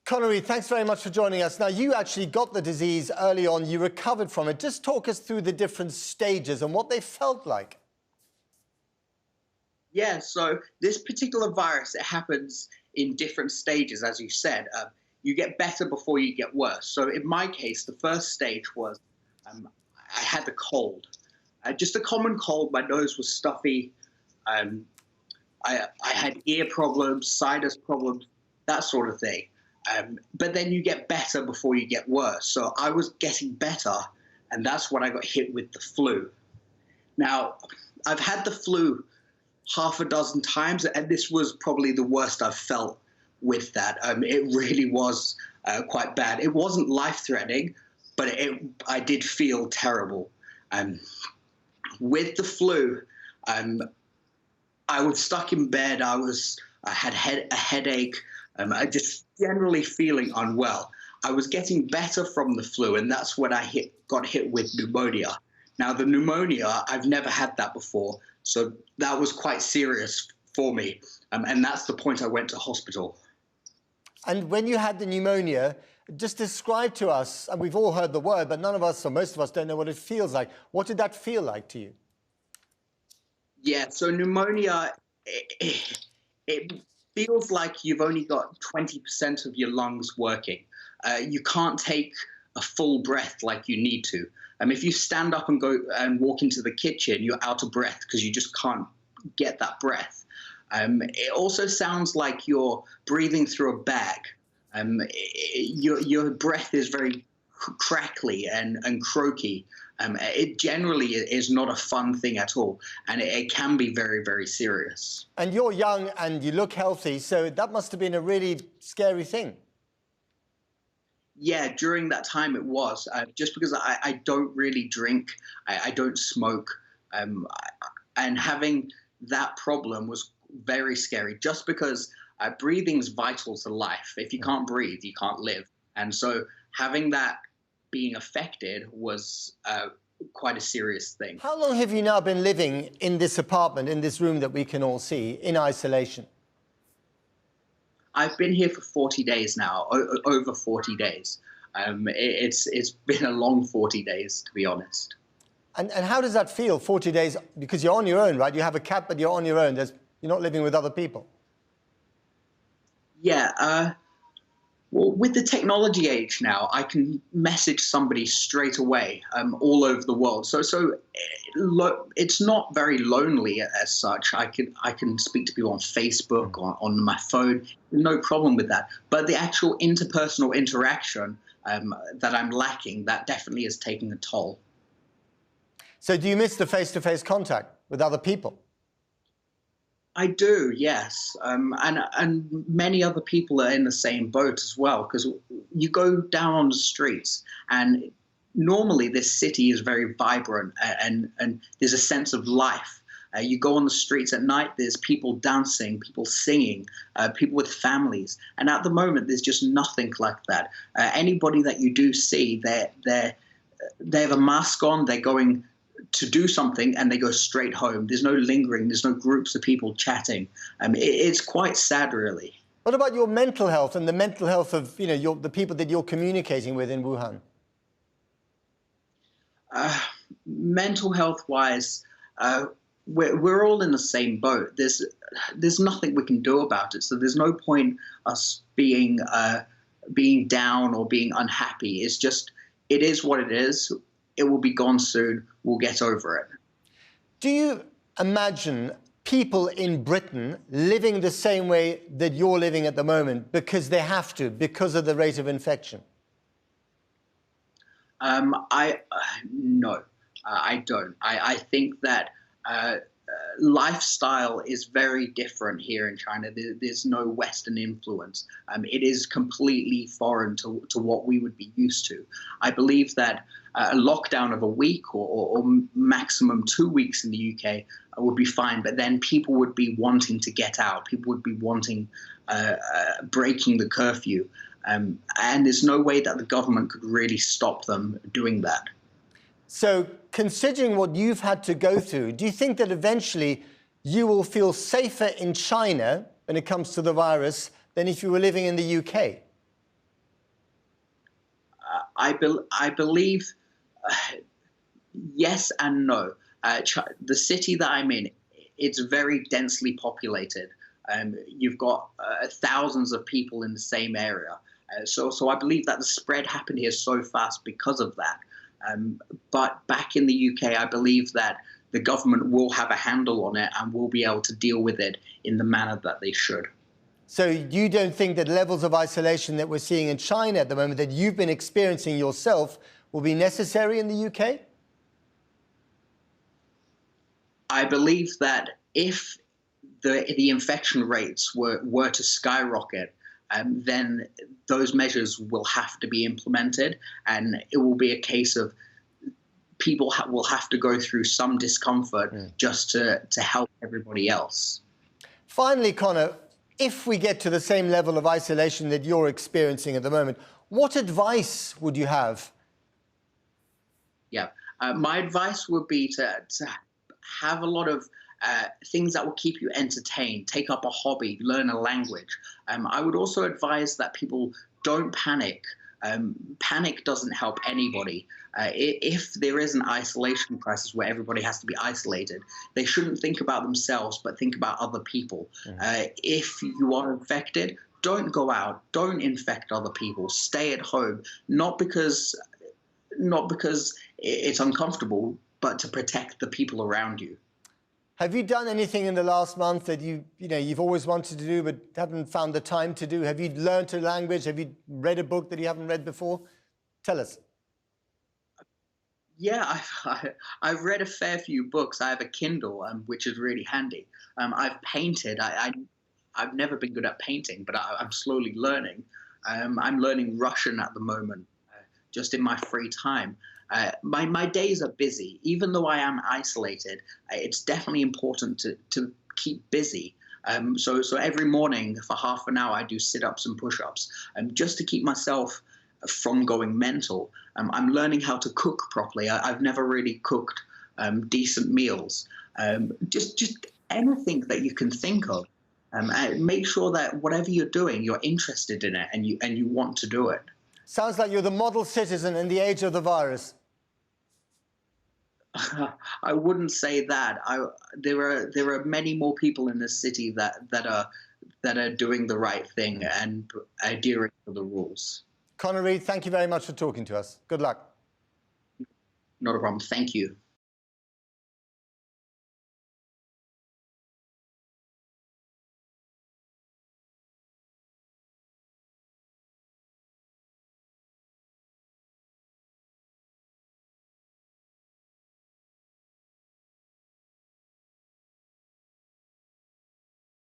Connery, thanks very much for joining us. Now, you actually got the disease early on. You recovered from it. Just talk us through the different stages and what they felt like. Yeah, so this particular virus, it happens in different stages, as you said. You get better before you get worse. So in my case, the first stage was I had the cold. Just a common cold. My nose was stuffy. I had ear problems, sinus problems, that sort of thing. But then you get better before you get worse. So I was getting better, and that's when I got hit with the flu. Now, I've had the flu half a dozen times, and this was probably the worst I've felt with that. It really was quite bad. It wasn't life-threatening, but I did feel terrible. With the flu, I was stuck in bed. I had a headache. I just generally feeling unwell. I was getting better from the flu, and that's when I got hit with pneumonia. Now, the pneumonia, I've never had that before, so that was quite serious for me, and that's the point I went to hospital. And when you had the pneumonia, just describe to us, and we've all heard the word, but none of us, or most of us, don't know what it feels like. What did that feel like to you? Yeah, so pneumonia, it feels like you've only got 20% of your lungs working. You can't take a full breath like you need to. If you stand up and go and walk into the kitchen, you're out of breath because you just can't get that breath. It also sounds like you're breathing through a bag. Your breath is very crackly and croaky. It generally is not a fun thing at all, and it can be very, very serious. And you're young and you look healthy, so that must have been a really scary thing. Yeah, during that time it was. Just because I don't really drink, I don't smoke, and having that problem was very scary, just because breathing's vital to life. If you can't breathe, you can't live. And so having that being affected was quite a serious thing. How long have you now been living in this apartment, in this room that we can all see, in isolation? I've been here for 40 days now, over 40 days. It's been a long 40 days, to be honest. And how does that feel, 40 days? Because you're on your own, right? You have a cat, but you're on your own. You're not living with other people. Yeah, well, with the technology age now, I can message somebody straight away all over the world. So it's not very lonely as such. I can speak to people on Facebook, on my phone. No problem with that. But the actual interpersonal interaction that I'm lacking, that definitely is taking a toll. So do you miss the face-to-face contact with other people? I do, yes, and many other people are in the same boat as well, because you go down on the streets, and normally this city is very vibrant, and there's a sense of life. You go on the streets at night, there's people dancing, people singing, people with families, and at the moment there's just nothing like that. Anybody that you do see, they have a mask on, they're going to do something and they go straight home. There's no lingering, there's no groups of people chatting. It's quite sad, really. What about your mental health and the mental health of the people that you're communicating with in Wuhan? Mental health-wise, we're all in the same boat. There's nothing we can do about it, so there's no point us being down or being unhappy. It's just, it is what it is. It will be gone soon. We'll get over it. Do you imagine people in Britain living the same way that you're living at the moment because they have to, because of the rate of infection? No, I don't. I think that lifestyle is very different here in China. There's no Western influence. It is completely foreign to what we would be used to. I believe that a lockdown of a week or maximum 2 weeks in the UK would be fine, but then people would be wanting to get out. People would be wanting breaking the curfew. And there's no way that the government could really stop them doing that. So, considering what you've had to go through, do you think that eventually you will feel safer in China when it comes to the virus than if you were living in the UK? I believe yes and no. The city that I'm in, it's very densely populated. You've got thousands of people in the same area. So I believe that the spread happened here so fast because of that. But back in the UK, I believe that the government will have a handle on it and will be able to deal with it in the manner that they should. So you don't think that levels of isolation that we're seeing in China at the moment, that you've been experiencing yourself, will be necessary in the UK? I believe that if the infection rates were to skyrocket, then those measures will have to be implemented, and it will be a case of people will have to go through some discomfort just to help everybody else. Finally, Connor, if we get to the same level of isolation that you're experiencing at the moment, what advice would you have? Yeah, my advice would be to have a lot of things that will keep you entertained, take up a hobby, learn a language. I would also advise that people don't panic. Panic doesn't help anybody. If there is an isolation crisis where everybody has to be isolated, they shouldn't think about themselves, but think about other people. If you are infected, don't go out, don't infect other people, stay at home, not because it's uncomfortable, but to protect the people around you. Have you done anything in the last month that you've always wanted to do but haven't found the time to do? Have you learned a language? Have you read a book that you haven't read before? Tell us. Yeah, I've read a fair few books. I have a Kindle, which is really handy. I've painted. I've never been good at painting, but I'm slowly learning. I'm learning Russian at the moment, just in my free time. My days are busy. Even though I am isolated, it's definitely important to keep busy. So every morning for half an hour, I do sit-ups and push-ups, just to keep myself from going mental. I'm learning how to cook properly. I've never really cooked decent meals. Just anything that you can think of. Make sure that whatever you're doing, you're interested in it and you want to do it. Sounds like you're the model citizen in the age of the virus. I wouldn't say that. There are many more people in this city that are doing the right thing and adhering to the rules. Connor Reid, thank you very much for talking to us. Good luck. Not a problem. Thank you.